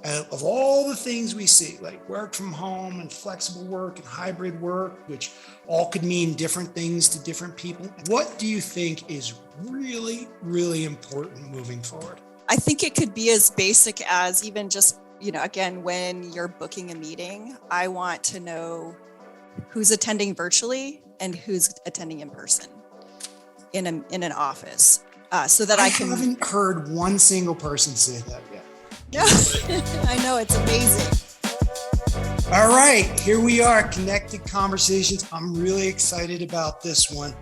of all the things we see, like work from home and flexible work and hybrid work, which all could mean different things to different people, what do you think is really, really important moving forward? I think it could be as basic as even just, again, when you're booking a meeting, I want to know who's attending virtually and who's attending in person in an office, so that I haven't heard one single person say that yet. No, I know, it's amazing. All right, here we are, Connected Conversations. I'm really excited about this one.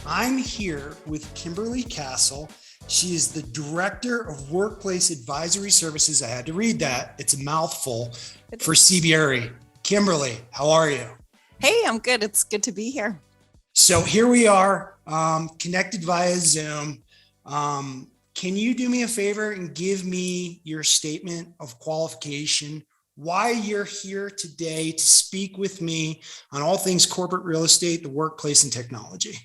I'm here with Kimberly Castle. She is the Director of Workplace Advisory Services. I had to read that. It's a mouthful for CBRE. Kimberly, how are you? Hey, I'm good. It's good to be here. So here we are, connected via Zoom. Can you do me a favor and give me your statement of qualification, why you're here today to speak with me on all things corporate real estate, the workplace, and technology?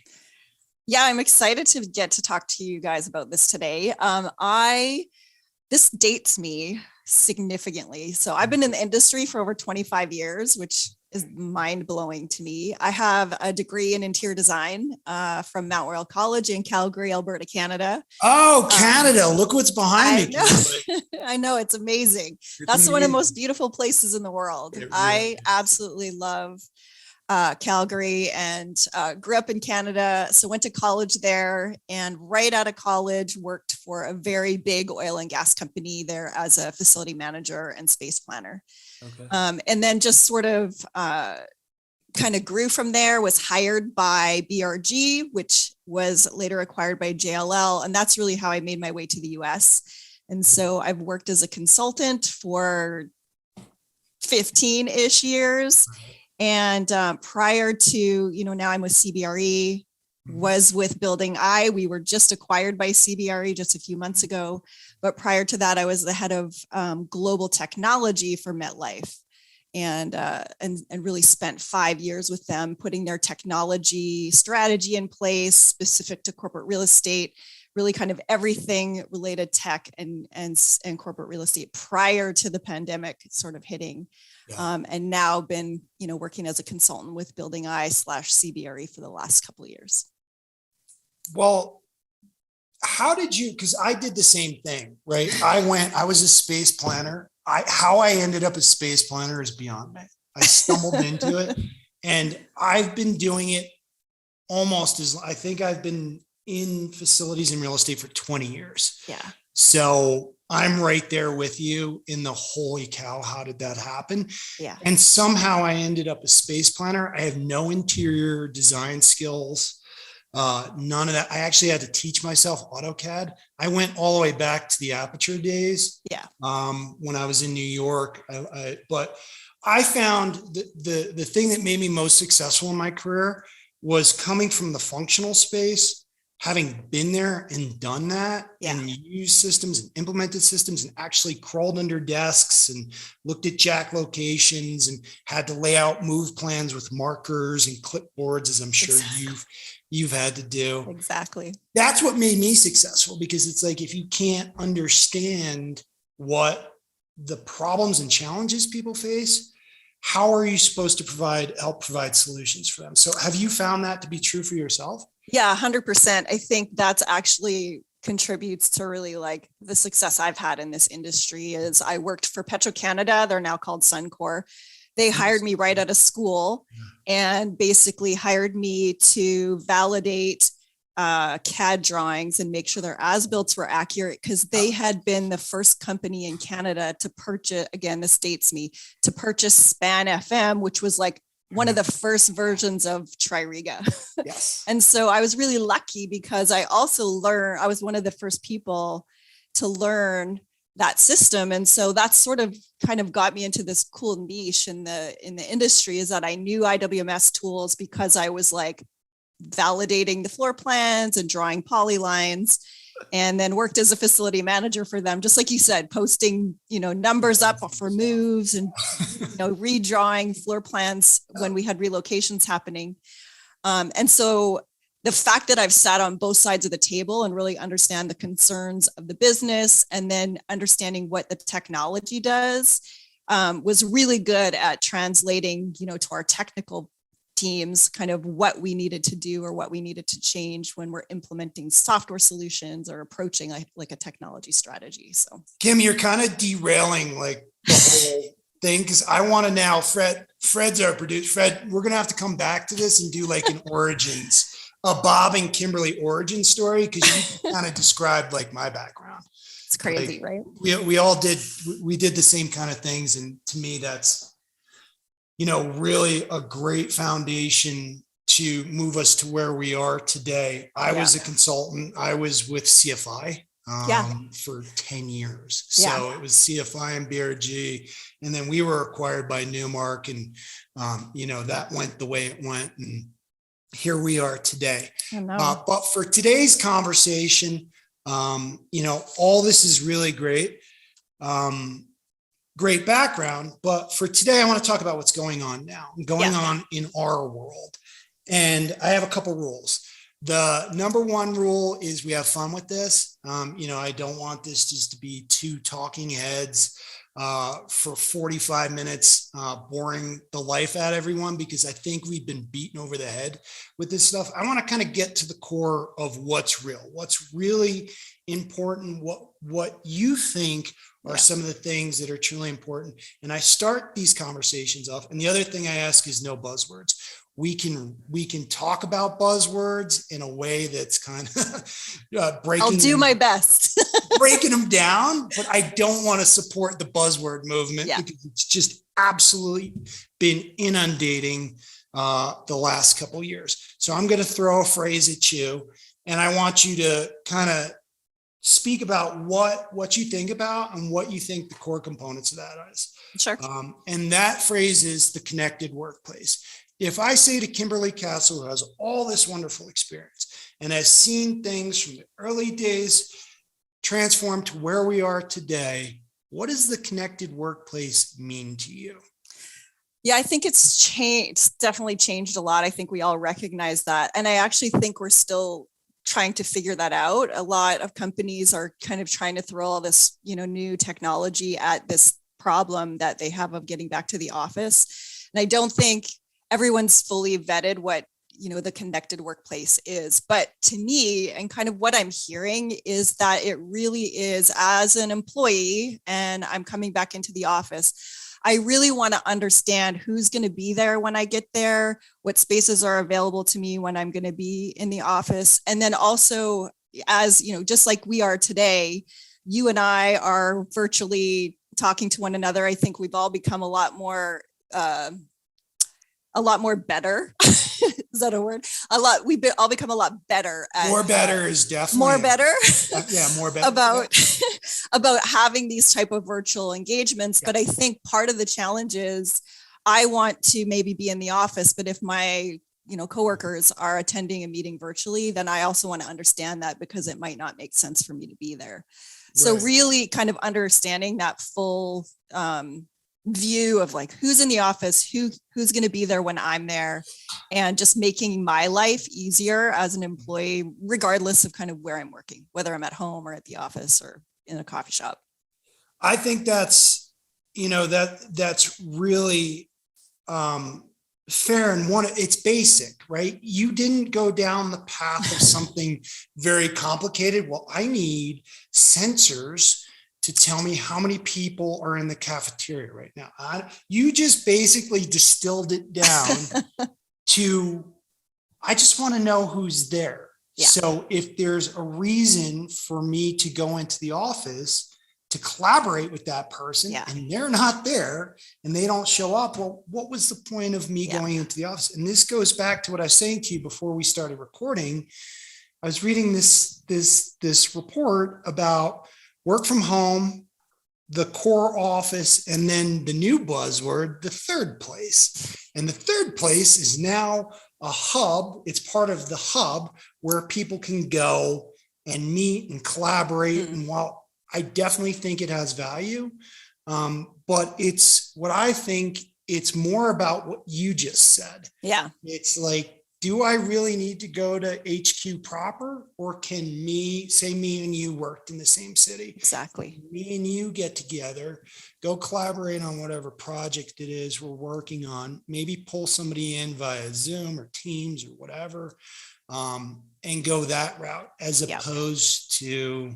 Yeah, I'm excited to get to talk to you guys about this today. This dates me significantly. So I've been in the industry for over 25 years, which is mind-blowing to me. I have a degree in interior design from Mount Royal College in Calgary, Alberta, Canada. Oh, Canada. Look what's behind me. I know, it's amazing. That's one of the most beautiful places in the world. Really I absolutely love Calgary, and grew up in Canada. So went to college there, and right out of college worked for a very big oil and gas company there as a facility manager and space planner. Okay. And then just sort of kind of grew from there, was hired by BRG, which was later acquired by JLL. And that's really how I made my way to the US. And so I've worked as a consultant for 15-ish years. And prior to, now I'm with CBRE, was with Building I. We were just acquired by CBRE just a few months ago. But prior to that, I was the head of global technology for MetLife, and really spent 5 years with them, putting their technology strategy in place specific to corporate real estate, really kind of everything related tech and corporate real estate prior to the pandemic sort of hitting. Yeah. And now been, working as a consultant with Building I / CBRE for the last couple of years. Well, how did you, because I did the same thing, right? I was a space planner. How I ended up a space planner is beyond me. I stumbled into it, and I've been doing it I think I've been in facilities and real estate for 20 years. Yeah. So I'm right there with you in the holy cow, how did that happen? Yeah. And somehow I ended up a space planner. I have no interior design skills, none of that. I actually had to teach myself AutoCAD. I went all the way back to the Aperture days. Yeah. When I was in New York, but I found the thing that made me most successful in my career was coming from the functional space, having been there and done that, and used systems and implemented systems and actually crawled under desks and looked at jack locations and had to lay out move plans with markers and clipboards, as I'm sure you've had to do. Exactly. That's what made me successful, because it's like, if you can't understand what the problems and challenges people face, how are you supposed to help provide solutions for them? So have you found that to be true for yourself? Yeah, 100%. I think that's actually contributes to really like the success I've had in this industry. Is I worked for Petro-Canada. They're now called Suncor. They hired me right out of school and basically hired me to validate CAD drawings and make sure their as-built were accurate, because they had been the first company in Canada to purchase, again, this dates me, to purchase Span FM, which was like one of the first versions of Tririga. Yes. And so I was really lucky, because I was one of the first people to learn that system. And so that's sort of kind of got me into this cool niche in the industry, is that I knew IWMS tools because I was like validating the floor plans and drawing polylines, and then worked as a facility manager for them, just like you said, posting, numbers up for moves and, redrawing floor plans when we had relocations happening. And so the fact that I've sat on both sides of the table and really understand the concerns of the business and then understanding what the technology does was really good at translating, to our technical teams, kind of what we needed to do or what we needed to change when we're implementing software solutions or approaching like a technology strategy. So Kim, you're kind of derailing like the whole thing, because I want to now, Fred's our producer. Fred, we're going to have to come back to this and do like an origins, a Bob and Kimberly origin story, because you kind of described like my background. It's crazy, like, right? We all did the same kind of things. And to me, that's, really a great foundation to move us to where we are today. I was a consultant. I was with CFI for 10 years. So it was CFI and BRG. And then we were acquired by Newmark, and, that went the way it went. And here we are today. But for today's conversation, all this is really great. Great background, but for today, I want to talk about what's going on now, on in our world. And I have a couple rules. The number one rule is we have fun with this. I don't want this just to be two talking heads for 45 minutes, boring the life out of everyone, because I think we've been beaten over the head with this stuff. I want to kind of get to the core of what's real, what's really important, what you think are some of the things that are truly important. And I start these conversations off. And the other thing I ask is no buzzwords. We can talk about buzzwords in a way that's kind of breaking. I'll do my best. breaking them down, but I don't want to support the buzzword movement because it's just absolutely been inundating the last couple of years. So I'm going to throw a phrase at you, and I want you to kind of speak about what you think about and what you think the core components of that is. Sure. And that phrase is the connected workplace. If I say to Kimberly Castle, who has all this wonderful experience and has seen things from the early days transform to where we are today, what does the connected workplace mean to you? Yeah, I think it's changed. It's definitely changed a lot. I think we all recognize that. And I actually think we're still trying to figure that out. A lot of companies are kind of trying to throw all this, new technology at this problem that they have of getting back to the office. And I don't think everyone's fully vetted what, the connected workplace is. But to me, and kind of what I'm hearing is that it really is, as an employee, and I'm coming back into the office, I really want to understand who's going to be there when I get there, what spaces are available to me when I'm going to be in the office. And then also, as just like we are today, you and I are virtually talking to one another. I think we've all become a lot more better. Is that a word? We've all become a lot better at more better is definitely more better. More better about having these type of virtual engagements. But I think part of the challenge is I want to maybe be in the office, but if my coworkers are attending a meeting virtually, then I also want to understand that, because it might not make sense for me to be there. So really kind of understanding that full view of like who's in the office, who's going to be there when I'm there, and just making my life easier as an employee, regardless of kind of where I'm working, whether I'm at home or at the office or in a coffee shop. I think that's, that's really fair. And it's basic, right? You didn't go down the path of something very complicated. Well, I need sensors to tell me how many people are in the cafeteria right now. You just basically distilled it down to, I just want to know who's there. Yeah. So if there's a reason for me to go into the office to collaborate with that person and they're not there and they don't show up, well, what was the point of me going into the office? And this goes back to what I was saying to you before we started recording. I was reading this report about work from home, the core office, and then the new buzzword, the third place. And the third place is now a hub. It's part of the hub where people can go and meet and collaborate. And while I definitely think it has value, but it's what I think it's more about what you just said. Yeah. It's like do I really need to go to HQ proper, or can me and you worked in the same city? Exactly. Me and you get together, go collaborate on whatever project it is we're working on, maybe pull somebody in via Zoom or Teams or whatever, and go that route, as opposed to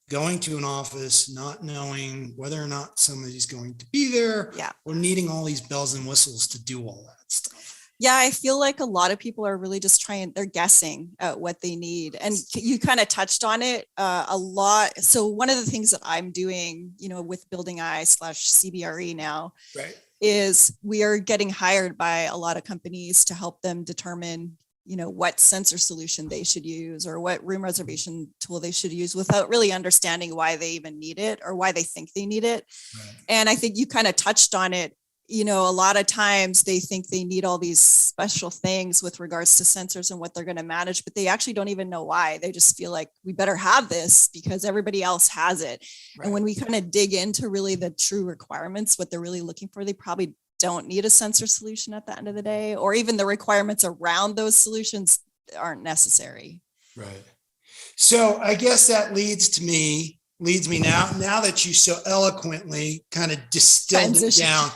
going to an office, not knowing whether or not somebody's going to be there, or needing all these bells and whistles to do all that stuff. Yeah, I feel like a lot of people are really just they're guessing at what they need. And you kind of touched on it a lot. So one of the things that I'm doing, with Building I/CBRE now, is we are getting hired by a lot of companies to help them determine, what sensor solution they should use or what room reservation tool they should use, without really understanding why they even need it or why they think they need it. And I think you kind of touched on it. A lot of times they think they need all these special things with regards to sensors and what they're going to manage, but they actually don't even know why. They just feel like we better have this because everybody else has it. And when we kind of dig into really the true requirements, what they're really looking for, they probably don't need a sensor solution at the end of the day, or even the requirements around those solutions aren't necessary. Right. So I guess that leads me now that you so eloquently kind of distilled it down,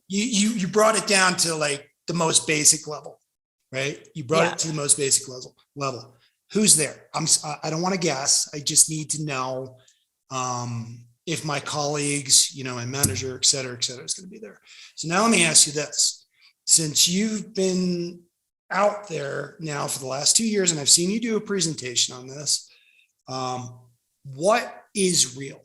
you brought it down to like the most basic level, right? You brought it to the most basic level. Who's there? I don't want to guess. I just need to know if my colleagues, my manager, et cetera, is going to be there. So now let me ask you this. Since you've been out there now for the last 2 years, and I've seen you do a presentation on this, what is real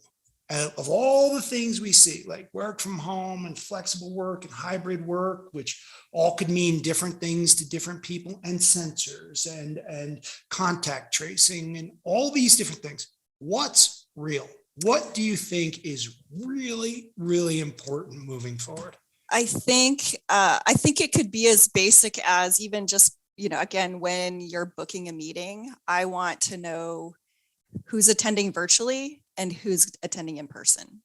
of all the things we see, like work from home and flexible work and hybrid work, which all could mean different things to different people, and sensors and contact tracing and all these different things? What's real? What do you think is really, really important moving forward? I think it could be as basic as even just, again, when you're booking a meeting, I want to know who's attending virtually and who's attending in person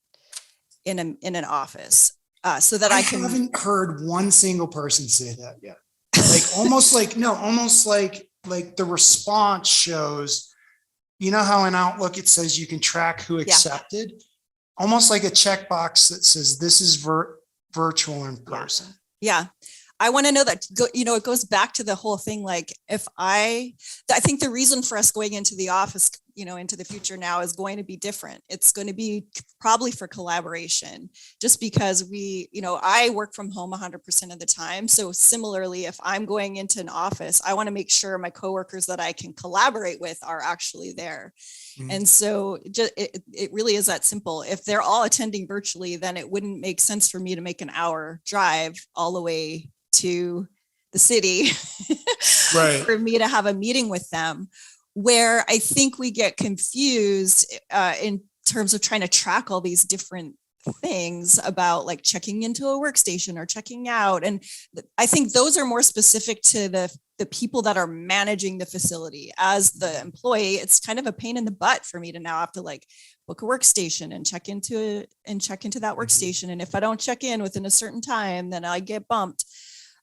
in an office, so that I haven't heard one single person say that yet. Like almost like the response shows, how in Outlook it says you can track who accepted, almost like a checkbox that says this is virtual in person. Yeah. I want to know that, it goes back to the whole thing. Like I think the reason for us going into the office, into the future now is going to be different. It's going to be probably for collaboration, just because I work from home 100% of the time. So similarly, if I'm going into an office, I want to make sure my coworkers that I can collaborate with are actually there. Mm-hmm. And so it really is that simple. If they're all attending virtually, then it wouldn't make sense for me to make an hour drive all the way to the city for me to have a meeting with them. Where I think we get confused in terms of trying to track all these different things about like checking into a workstation or checking out. And I think those are more specific to the people that are managing the facility. As the employee, it's kind of a pain in the butt for me to now have to like book a workstation and check into that workstation. And if I don't check in within a certain time, then I get bumped.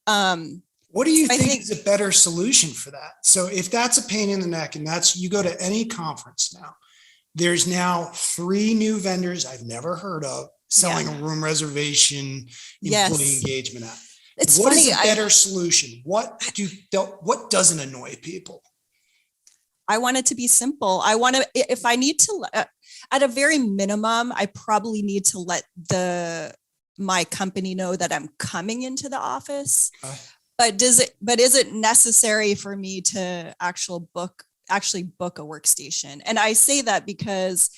What do you think is a better solution for that? So if that's a pain in the neck, and you go to any conference now, there's now 3 new vendors I've never heard of selling a room reservation employee engagement app. What is a better solution? What doesn't annoy people? I want it to be simple. If I need to, at a very minimum, I probably need to let my company know that I'm coming into the office. But is it necessary for me to actually book a workstation? And I say that because,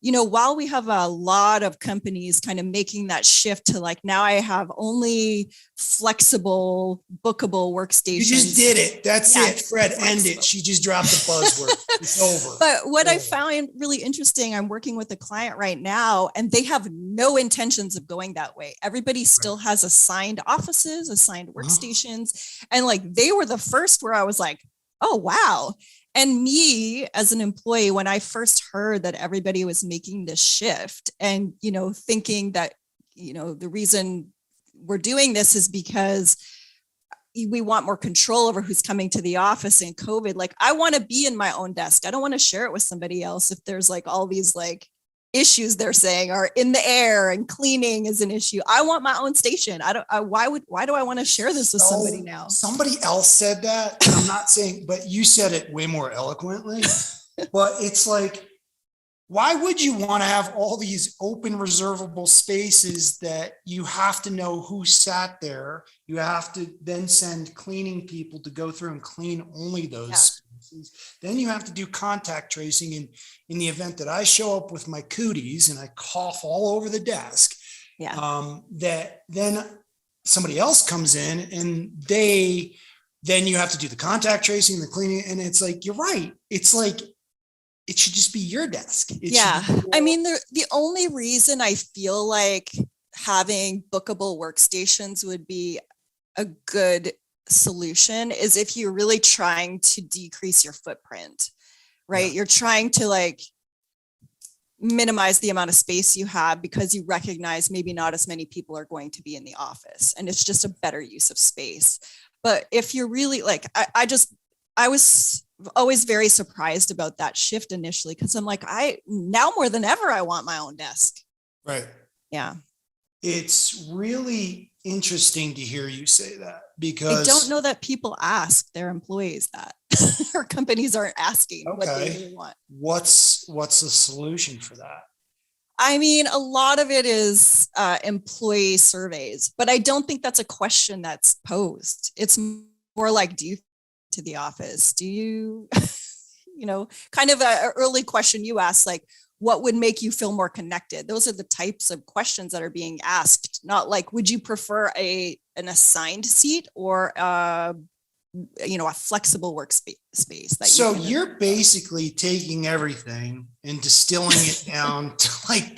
while we have a lot of companies kind of making that shift to like, now I have only flexible, bookable workstations. You just did it. That's it. Fred, end it. She just dropped the buzzword. It's over. But what I found really interesting, I'm working with a client right now, and they have no intentions of going that way. Everybody still has assigned offices, assigned workstations. And like, they were the first where I was like, oh, wow. And me as an employee, when I first heard that everybody was making this shift and, thinking that, the reason we're doing this is because we want more control over who's coming to the office in COVID. Like, I want to be in my own desk. I don't want to share it with somebody else. If there's like all these like issues they're saying are in the air and cleaning is an issue, I want my own station. Why do I want to share this with somebody now? Somebody else said that. And I'm not saying, but you said it way more eloquently. But it's like, why would you want to have all these open reservable spaces that you have to know who sat there? You have to then send cleaning people to go through and clean only those spaces. Then you have to do contact tracing. And in the event that I show up with my cooties and I cough all over the desk, that then somebody else comes in and then you have to do the contact tracing, the cleaning. And it's like, you're right. It's like, it should just be your desk. I mean, the only reason I feel like having bookable workstations would be a good solution is if you're really trying to decrease your footprint, right? Yeah. You're trying to like minimize the amount of space you have because you recognize maybe not as many people are going to be in the office and it's just a better use of space. But if you're really like, I was always very surprised about that shift initially because I'm like, now more than ever, I want my own desk. Right. Yeah. It's really interesting to hear you say that because I don't know that people ask their employees that or companies aren't asking what they really want. What's the solution for that? I mean, a lot of it is employee surveys, but I don't think that's a question that's posed. It's more like, do you to the office? Do you, kind of an early question you asked, like, what would make you feel more connected? Those are the types of questions that are being asked, not like, would you prefer an assigned seat or, a flexible workspace? So you're basically taking everything and distilling it down to like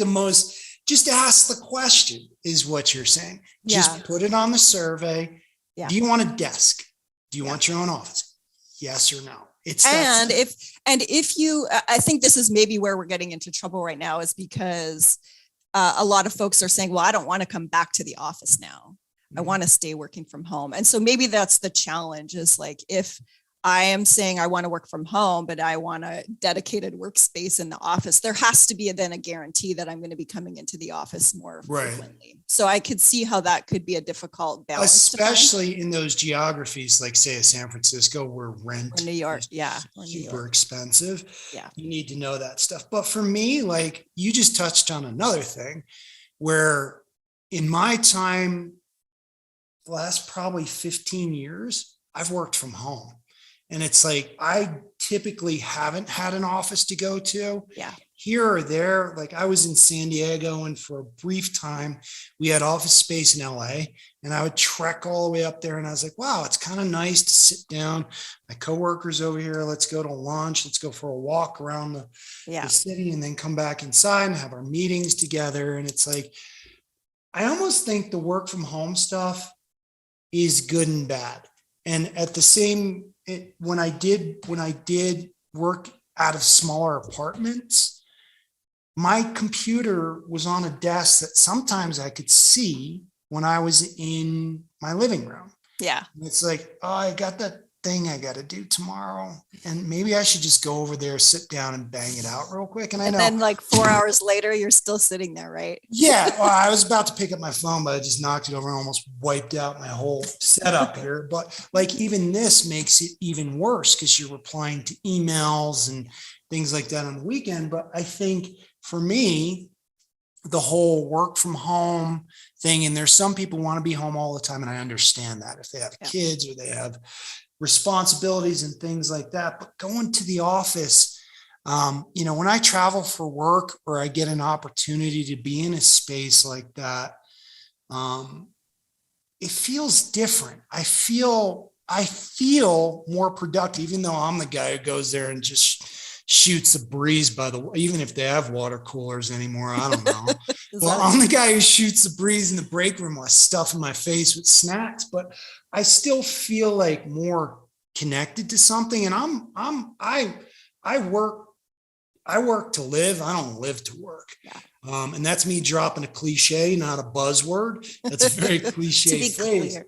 just ask the question is what you're saying. Just put it on the survey. Yeah. Do you want a desk? Do you want your own office? Yes or no? If you, I think this is maybe where we're getting into trouble right now is because a lot of folks are saying, well, I don't want to come back to the office now. I want to stay working from home. And so maybe that's the challenge is like, if I am saying I want to work from home, but I want a dedicated workspace in the office, there has to be then a guarantee that I'm going to be coming into the office more frequently. So I could see how that could be a difficult balance. Especially in those geographies, like say San Francisco, where rent or New York, is super expensive. Yeah. You need to know that stuff. But for me, like you just touched on another thing where in my time, the last probably 15 years, I've worked from home. And it's like, I typically haven't had an office to go to. Yeah. Here or there, like I was in San Diego and for a brief time, we had office space in LA and I would trek all the way up there. And I was like, wow, it's kind of nice to sit down. My coworkers over here, let's go to lunch. Let's go for a walk around the city and then come back inside and have our meetings together. And it's like, I almost think the work from home stuff is good and bad. And at the same, when I did work out of smaller apartments, my computer was on a desk that sometimes I could see when I was in my living room. Yeah. And it's like, oh, I got that thing I got to do tomorrow. And maybe I should just go over there, sit down and bang it out real quick. And I know then like 4 hours later, you're still sitting there, right? Yeah. Well, I was about to pick up my phone, but I just knocked it over and almost wiped out my whole setup here. But like even this makes it even worse because you're replying to emails and things like that on the weekend. But I think for me, the whole work from home thing, and there's some people want to be home all the time. And I understand that if they have kids or they have responsibilities and things like that, but going to the office, when I travel for work or I get an opportunity to be in a space like that, it feels different. I feel more productive, even though I'm the guy who goes there and just shoots the breeze even if they have water coolers anymore, I don't know. Well, I'm the guy who shoots the breeze in the break room while stuffing my face with snacks, but I still feel like more connected to something. And I work to live. I don't live to work. Yeah. And that's me dropping a cliche, not a buzzword. That's a very cliche phrase.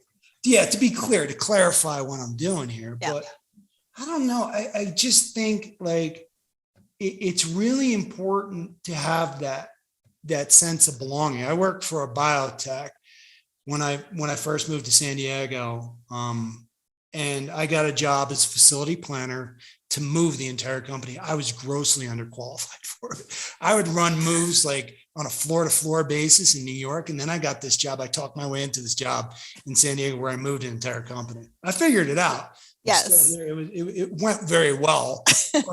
to be clear, to clarify what I'm doing here, Yeah. but I don't know. I just think like it's really important to have that sense of belonging. I worked for a biotech when I first moved to San Diego, and I got a job as facility planner to move the entire company. I was grossly underqualified for it. I would run moves like on a floor to floor basis in New York. And then I got this job. I talked my way into this job in San Diego where I moved an entire company. I figured it out. Yes. It went very well. It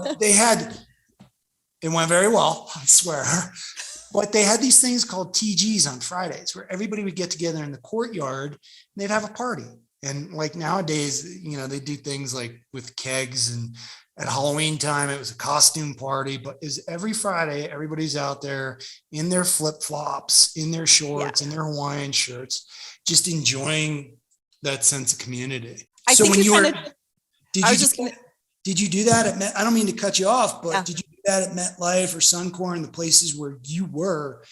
went very well, I swear. But they had these things called TGs on Fridays where everybody would get together in the courtyard and they'd have a party. And like nowadays, they do things like with kegs, and at Halloween time, it was a costume party, but is every Friday, everybody's out there in their flip flops, in their shorts, in their Hawaiian shirts, just enjoying that sense of community. So when you were, did you do that at Met? I don't mean to cut you off, but did you do that at MetLife or Suncor and the places where you were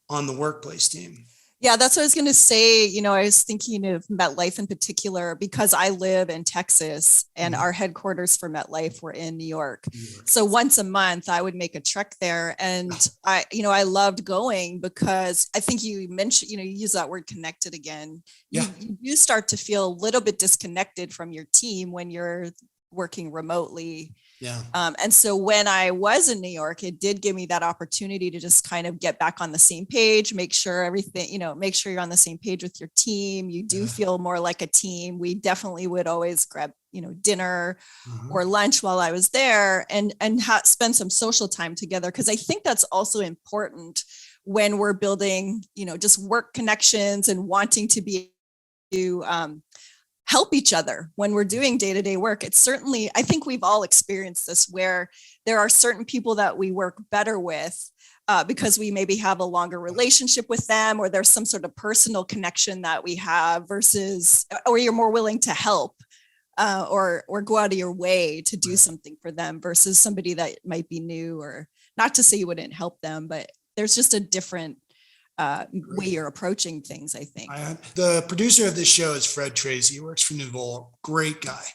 on the workplace team? Yeah, that's what I was going to say. I was thinking of MetLife in particular because I live in Texas and our headquarters for MetLife were in New York. So once a month I would make a trek there, and I loved going because I think you mentioned, you use that word connected again. You start to feel a little bit disconnected from your team when you're working remotely. Yeah. And so when I was in New York, it did give me that opportunity to just kind of get back on the same page, make sure everything, make sure you're on the same page with your team. You do feel more like a team. We definitely would always grab, dinner or lunch while I was there and spend some social time together. Cause I think that's also important when we're building, just work connections and wanting to be help each other when we're doing day-to-day work. It's certainly, I think we've all experienced this where there are certain people that we work better with because we maybe have a longer relationship with them, or there's some sort of personal connection that we have versus, or you're more willing to help or go out of your way to do something for them versus somebody that might be new, or not to say you wouldn't help them, but there's just a different way you're approaching things, I think. The producer of this show is Fred Tracy. He works for Nouveau, great guy.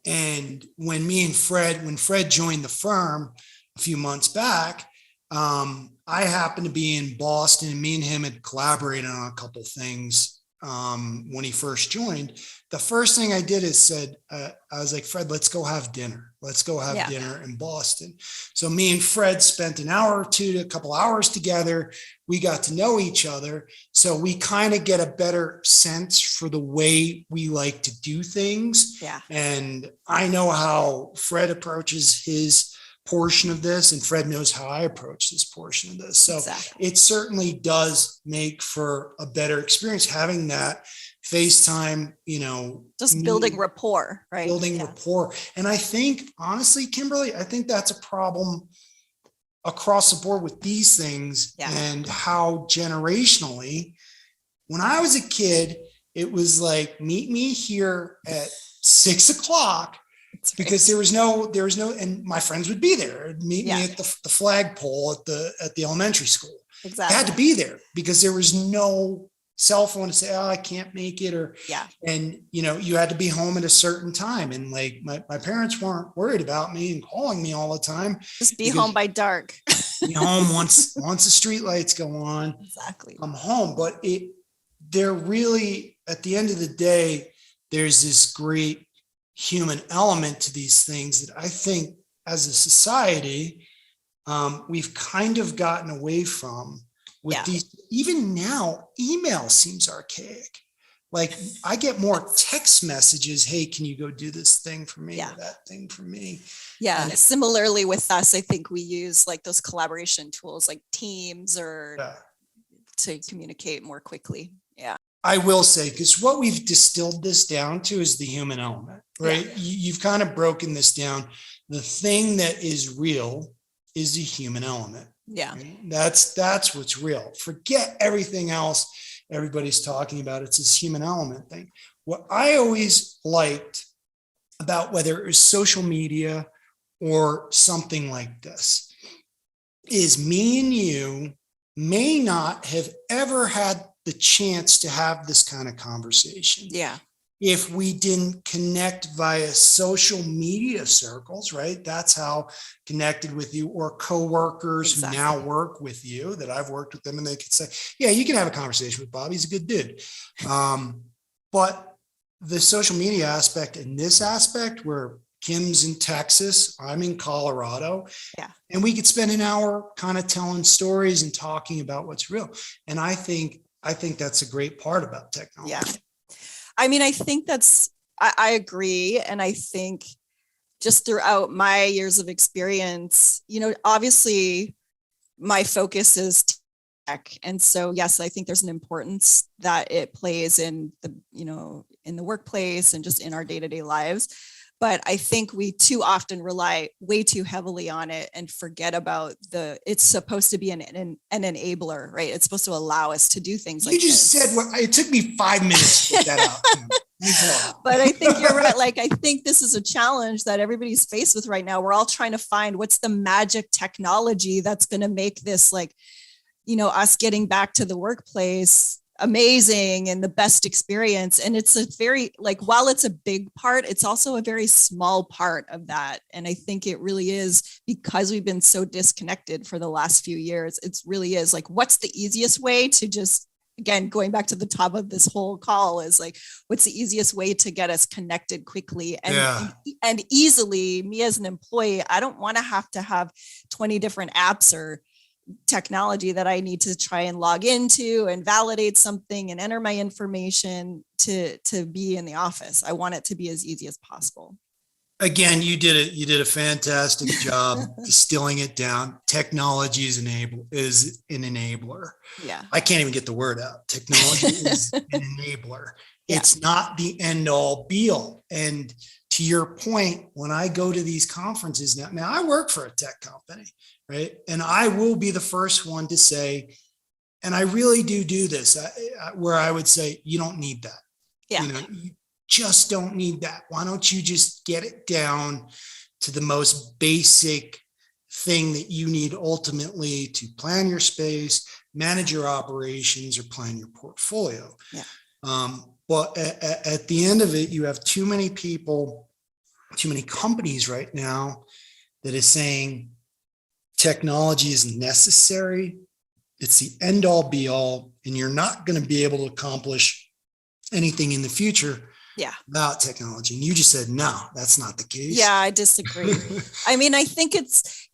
And when Fred joined the firm a few months back, I happened to be in Boston, and me and him had collaborated on a couple of things when he first joined. The first thing I did is said, I was like, Fred, let's go have dinner. Let's go have dinner in Boston. So me and Fred spent an hour or two to a couple hours together. We got to know each other. So we kind of get a better sense for the way we like to do things. Yeah. And I know how Fred approaches his portion of this, and Fred knows how I approach this portion of this. So it certainly does make for a better experience having that FaceTime, just building rapport, right? Building rapport. And I think, honestly, Kimberly, I think that's a problem across the board with these things, and how generationally, when I was a kid, it was like, meet me here at 6:00. Because there was no, and my friends would be there, meet me at the flagpole at the elementary school. Exactly. I had to be there because there was no cell phone to say, oh, I can't make it, and you had to be home at a certain time. And like my parents weren't worried about me and calling me all the time. Just be home by dark. Be home once the street lights go on. Exactly. I'm home. But they're really, at the end of the day, there's this great human element to these things that I think as a society, we've kind of gotten away from with these. Even now, email seems archaic. Like I get more text messages. Hey, can you go do this thing for me? Or that thing for me. Yeah. And similarly with us, I think we use like those collaboration tools like Teams or to communicate more quickly. Yeah. I will say, because what we've distilled this down to is the human element, right? You've kind of broken this down. The thing that is real is the human element. Yeah. Right? That's what's real. Forget everything else everybody's talking about. It's this human element thing. What I always liked about whether it was social media or something like this is me and you may not have ever had the chance to have this kind of conversation. Yeah. If we didn't connect via social media circles, right? That's how connected with you, or coworkers who now work with you, that I've worked with them, and they could say, yeah, you can have a conversation with Bob. He's a good dude. But the social media aspect and this aspect, where Kim's in Texas, I'm in Colorado, and we could spend an hour kind of telling stories and talking about what's real. And I think that's a great part about technology. Yeah. I mean, I think I agree. And I think just throughout my years of experience, obviously my focus is tech. And so, yes, I think there's an importance that it plays in in the workplace and just in our day-to-day lives. But I think we too often rely way too heavily on it and forget about it's supposed to be an enabler, right? It's supposed to allow us to do things like this. You just said, it took me 5 minutes to get that out. But I think you're right. Like, I think this is a challenge that everybody's faced with right now. We're all trying to find what's the magic technology that's going to make this, like, us getting back to the workplace amazing and the best experience. And it's a very, like, while it's a big part, it's also a very small part of that. And I think it really is, because we've been so disconnected for the last few years. It really is like, what's the easiest way to just, again, going back to the top of this whole call, is like, what's the easiest way to get us connected quickly and easily? Me as an employee, I don't want to have 20 different apps or technology that I need to try and log into and validate something and enter my information to be in the office. I want it to be as easy as possible. Again, you did a fantastic job distilling it down. Technology is an enabler. Yeah. I can't even get the word out. Technology is an enabler. It's not the end all be all. And to your point, when I go to these conferences now I work for a tech company, right? And I will be the first one to say, and I really do this, where I would say, you don't need that. Yeah. You just don't need that. Why don't you just get it down to the most basic thing that you need ultimately to plan your space, manage your operations, or plan your portfolio. Yeah. But at the end of it, you have too many people, too many companies right now that is saying technology is necessary. It's the end all be all, and you're not going to be able to accomplish anything in the future without technology. And you just said, no, that's not the case. Yeah, I disagree. I mean, I think it's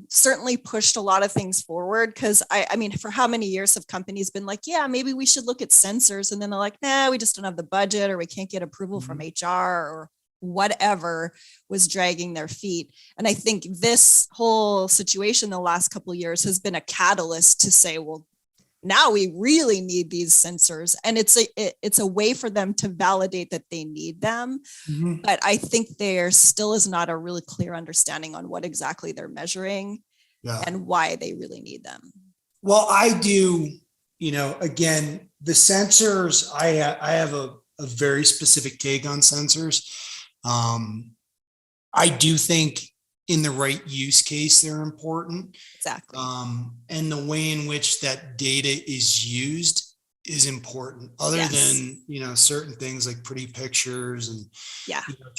certainly pushed a lot of things forward, because I mean, for how many years have companies been like, yeah, maybe we should look at sensors. And then they're like, nah, we just don't have the budget, or we can't get approval from HR, or whatever was dragging their feet. And I think this whole situation the last couple of years has been a catalyst to say, well, now we really need these sensors. And it's a way for them to validate that they need them. Mm-hmm. But I think there still is not a really clear understanding on what exactly they're measuring and why they really need them. Well, I do, again, the sensors, I have a very specific take on sensors. I do think in the right use case, they're important. Exactly. And the way in which that data is used is important, other than, certain things like pretty pictures and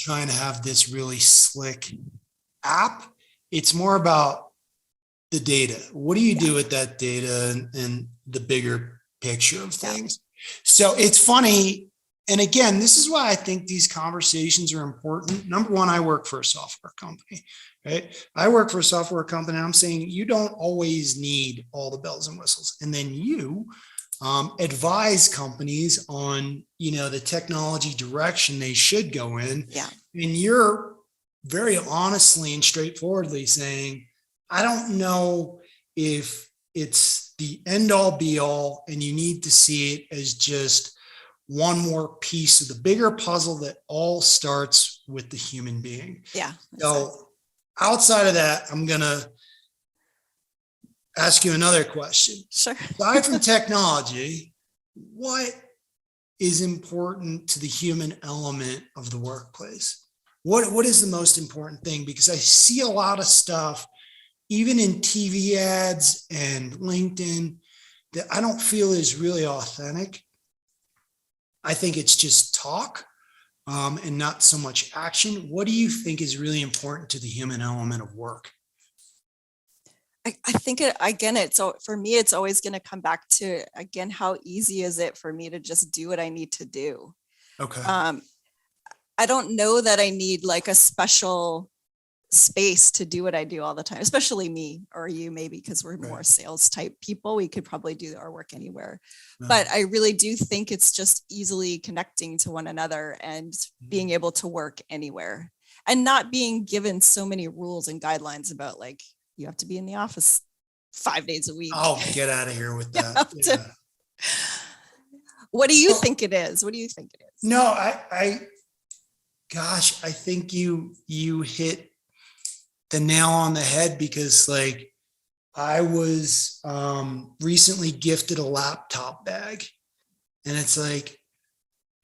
trying to have this really slick app. It's more about the data. What do you do with that data and the bigger picture of things? So it's funny. And again, this is why I think these conversations are important. Number one, I work for a software company, right? I work for a software company. And I'm saying you don't always need all the bells and whistles. And then you advise companies on, the technology direction they should go in. Yeah. And you're very honestly and straightforwardly saying, I don't know if it's the end all be all, and you need to see it as just one more piece of the bigger puzzle that all starts with the human being. Yeah. So outside of that, I'm going to ask you another question. Sure. Aside from technology, what is important to the human element of the workplace? What is the most important thing? Because I see a lot of stuff, even in TV ads and LinkedIn, that I don't feel is really authentic. I think it's just talk, and not so much action. What do you think is really important to the human element of work? I think it, again, it's so for me, it's always going to come back to, again, how easy is it for me to just do what I need to do? Okay. Um, I don't know that I need like a special space to do what I do all the time, especially me or you, maybe because we're more Right. sales type people. We could probably do our work anywhere. No. But I really do think it's just easily connecting to one another and being able to work anywhere and not being given so many rules and guidelines about like, you have to be in the office 5 days a week. Oh, get out of here with You that. have to- Yeah. What do you think it is? What do you think it is? No, gosh, I think you hit the nail on the head, because like I was recently gifted a laptop bag, and it's like,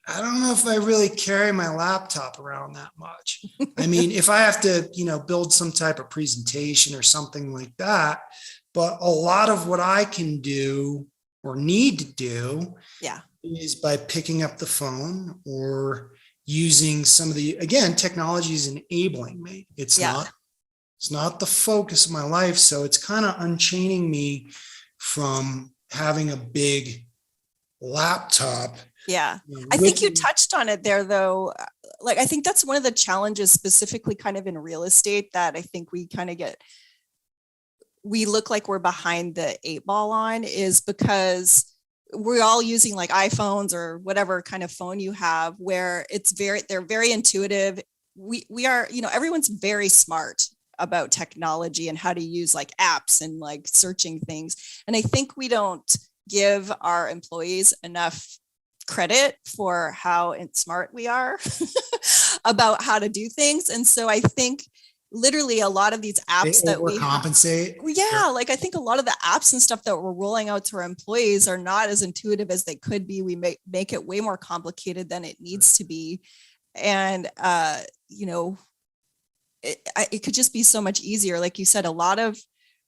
I don't know if I really carry my laptop around that much. I mean, if I have to, build some type of presentation or something like that, but a lot of what I can do or need to do Yeah. is by picking up the phone or using some of the, again, technology is enabling me. It's not the focus of my life. So it's kind of unchaining me from having a big laptop. Yeah. I think you touched on it there though. Like, I think that's one of the challenges specifically kind of in real estate that I think we kind of we look like we're behind the 8 ball on, is because we're all using like iPhones or whatever kind of phone you have, where they're very intuitive. We are, everyone's very smart about technology and how to use like apps and like searching things. And I think we don't give our employees enough credit for how smart we are about how to do things. And so I think literally a lot of these apps that we compensate. Yeah, like I think a lot of the apps and stuff that we're rolling out to our employees are not as intuitive as they could be. We make it way more complicated than it needs to be. And, it could just be so much easier. Like you said, a lot of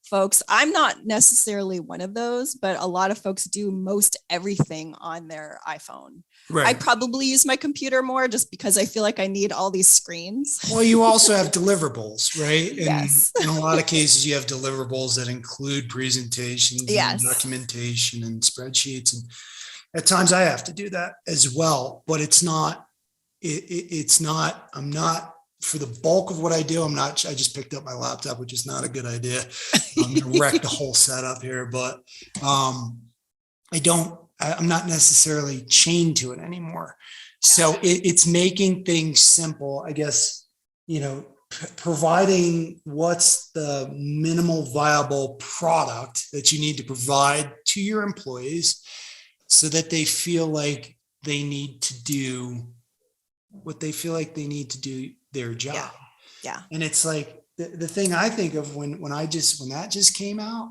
folks, I'm not necessarily one of those, but a lot of folks do most everything on their iPhone. Right. I probably use my computer more just because I feel like I need all these screens. Well, you also have deliverables, right? And yes. in a lot of cases, you have deliverables that include presentations, yes. and documentation and spreadsheets. And at times I have to do that as well, but it's not, I'm not, for the bulk of what I do, I just picked up my laptop, which is not a good idea. I'm going to wreck the whole setup here, but I'm not necessarily chained to it anymore. So it's making things simple, I guess, providing what's the minimal viable product that you need to provide to your employees so that they feel like they need to do what they feel like they need to do their job. Yeah. And it's like the thing I think of when that just came out,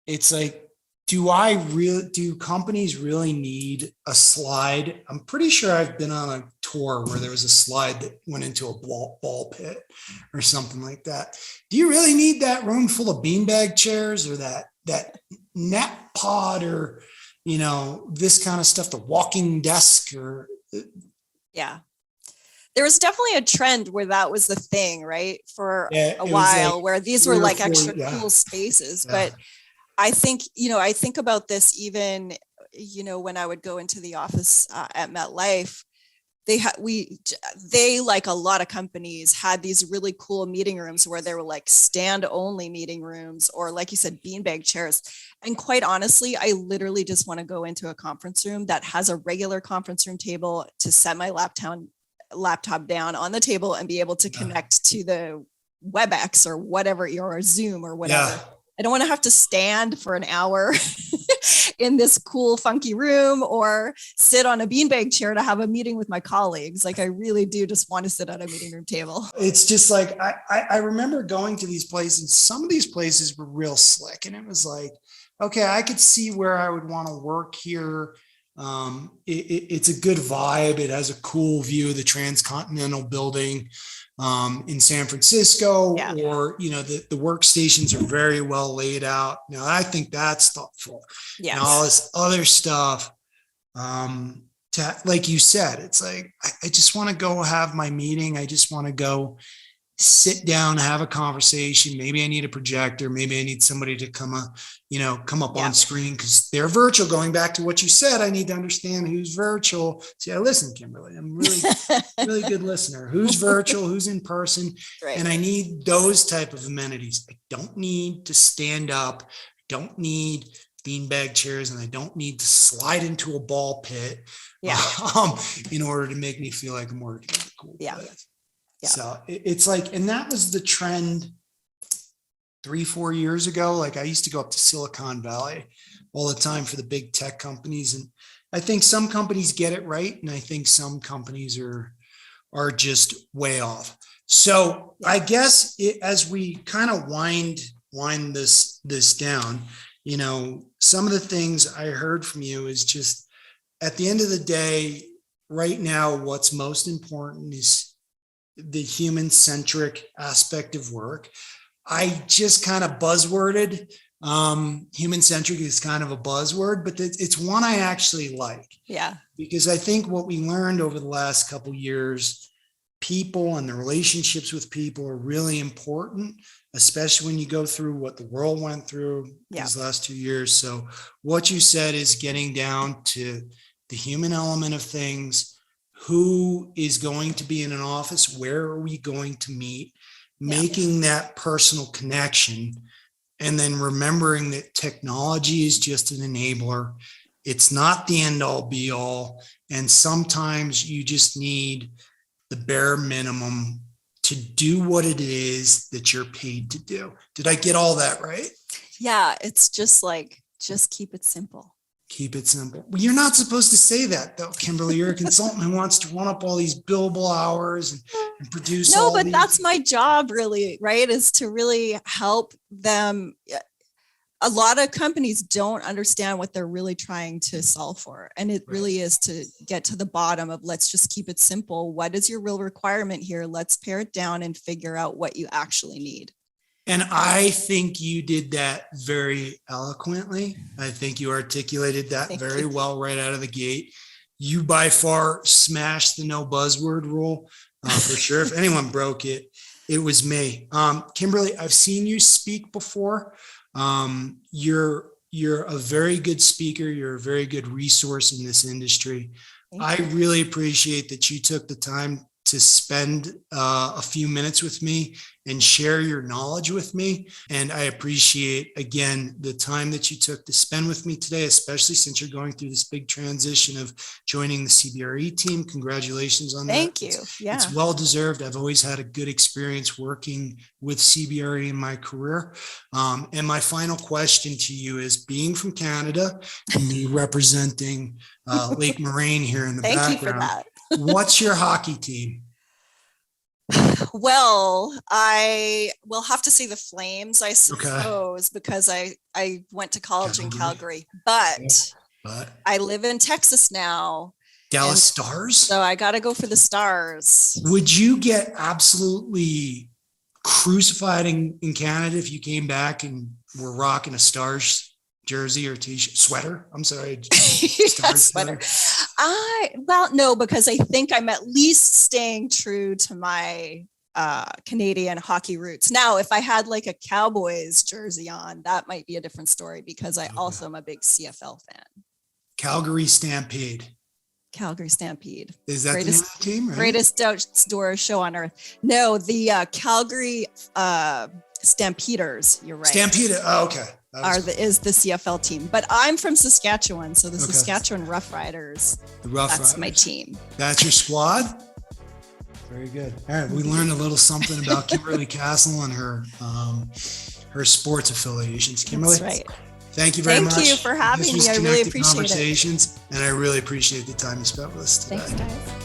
it's like, do companies really need a slide? I'm pretty sure I've been on a tour where there was a slide that went into a ball pit or something like that. Do you really need that room full of beanbag chairs or that net pod or, this kind of stuff, the walking desk or. Yeah. There was definitely a trend where that was the thing, right? For a while, where these were like extra cool spaces. But I think, I think about this even, when I would go into the office at MetLife, they like a lot of companies had these really cool meeting rooms where they were like stand only meeting rooms, or like you said, beanbag chairs. And quite honestly, I literally just want to go into a conference room that has a regular conference room table to set my laptop down on the table and be able to connect to the WebEx or whatever, or Zoom or whatever. Yeah. I don't want to have to stand for an hour in this cool, funky room or sit on a beanbag chair to have a meeting with my colleagues. Like I really do just want to sit at a meeting room table. It's just like, I remember going to these places. Some of these places were real slick, and it was like, okay, I could see where I would want to work here. It's a good vibe. It has a cool view of the Transcontinental building in San Francisco, Yeah. or, the workstations are very well laid out. Now, I think that's thoughtful. Yes. And all this other stuff, like you said, it's like, I just want to go have my meeting. I just want to go sit down, have a conversation. Maybe I need a projector. Maybe I need somebody to come up Yeah. on screen because they're virtual. Going back to what you said, I need to understand who's virtual. See, I listen, Kimberly. I'm really, really good listener. Who's virtual, who's in person. Right. And I need those type of amenities. I don't need to stand up. I don't need beanbag chairs, and I don't need to slide into a ball pit in order to make me feel like I'm working in a cool place. Yeah. So it's like, and that was the trend 3-4 years ago. Like, I used to go up to Silicon Valley all the time for the big tech companies. And I think some companies get it right. And I think some companies are just way off. So I guess as we kind of wind this down, some of the things I heard from you is just, at the end of the day, right now, what's most important is the human-centric aspect of work. I just kind of buzzworded. Human-centric is kind of a buzzword, but it's one I actually like. Yeah. Because I think what we learned over the last couple of years, people and the relationships with people are really important, especially when you go through what the world went through these last 2 years. So what you said is getting down to the human element of things. Who is going to be in an office? Where are we going to meet? Making that personal connection, and then remembering that technology is just an enabler. It's not the end all be all. And sometimes you just need the bare minimum to do what it is that you're paid to do. Did I get all that right? Yeah. It's just keep it simple. Keep it simple. Well, you're not supposed to say that, though, Kimberly. You're a consultant who wants to run up all these billable hours and produce. No, but that's my job, really, right? Is to really help them. A lot of companies don't understand what they're really trying to solve for. And it really is to get to the bottom of, let's just keep it simple. What is your real requirement here? Let's pare it down and figure out what you actually need. And I think you did that very eloquently. I think you articulated that very well right out of the gate. You by far smashed the no buzzword rule for sure. If anyone broke it, it was me. Kimberly, I've seen you speak before. You're a very good speaker. You're a very good resource in this industry. I really appreciate that you took the time to spend a few minutes with me and share your knowledge with me. And I appreciate, again, the time that you took to spend with me today, especially since you're going through this big transition of joining the CBRE team. Congratulations on that. Thank you. Yeah. It's well-deserved. I've always had a good experience working with CBRE in my career. And my final question to you is, being from Canada and me representing Lake Moraine here in the background. Thank you for that. What's your hockey team? Well, I will have to say the Flames, I suppose, because I went to college in Calgary, but I live in Texas now. Dallas Stars? So I got to go for the Stars. Would you get absolutely crucified in Canada if you came back and were rocking a Stars jersey or t-shirt, sweater? I'm sorry. Sweater. No, because I think I'm at least staying true to my Canadian hockey roots. Now, if I had like a Cowboys jersey on, that might be a different story, because I also am a big CFL fan. Calgary Stampede. Is that the name of the team? Right? Greatest outdoor show on earth. No, the Calgary Stampeders. You're right. Stampede. Oh, okay. Is the CFL team, but I'm from Saskatchewan, so the Saskatchewan Roughriders. That's my team. That's your squad. Very good. All right, we learned a little something about Kimberly Castle and her sports affiliations. Kimberly, that's right. Thank you very much. Thank you for having me. I really appreciate it. And I really appreciate the time you spent with us today. Thanks, guys.